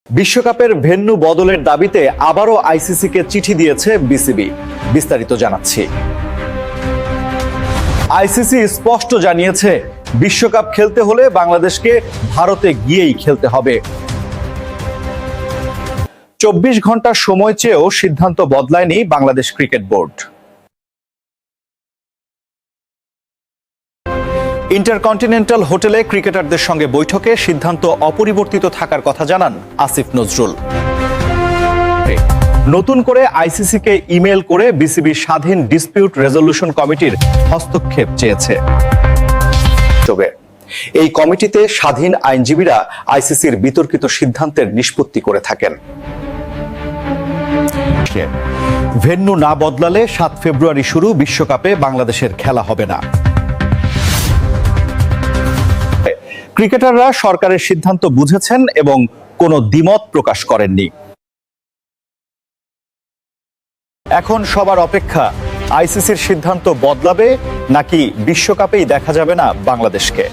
বিশ্বকাপের ভেন্যু বদলের দাবিতে আবারও আইসিসিকে চিঠি দিয়েছে বিসিবি। বিস্তারিত জানাচ্ছি। আইসিসি স্পষ্ট জানিয়েছে, বিশ্বকাপ খেলতে হলে বাংলাদেশকে ভারতে গিয়েই খেলতে হবে। 24 ঘন্টা সময় চেয়েও সিদ্ধান্ত বদলায়নি বাংলাদেশ ক্রিকেট বোর্ড। ইন্টারকন্টিনেন্টাল হোটেলে ক্রিকেটারদের সঙ্গে বৈঠকে সিদ্ধান্ত অপরিবর্তিত থাকার কথা জানান আসিফ নজরুল। নতুন করে আইসিসিকে ইমেল করে বিসিবি স্বাধীন ডিসপিউট রেজলিউশন কমিটির হস্তক্ষেপ চেয়েছে। এই কমিটিতে স্বাধীন আইনজীবীরা আইসিসির বিতর্কিত সিদ্ধান্তের নিষ্পত্তি করে থাকেন। ভেন্যু না বদলালে 7 ফেব্রুয়ারি শুরু বিশ্বকাপে বাংলাদেশের খেলা হবে না। ক্রিকেটাররা সরকারের সিদ্ধান্ত বুঝেছেন এবং কোনো দ্বিমত প্রকাশ করেননি। এখন সবার অপেক্ষা, আইসিসির সিদ্ধান্ত বদলাবে নাকি বিশ্বকাপেই দেখা যাবে না বাংলাদেশকে।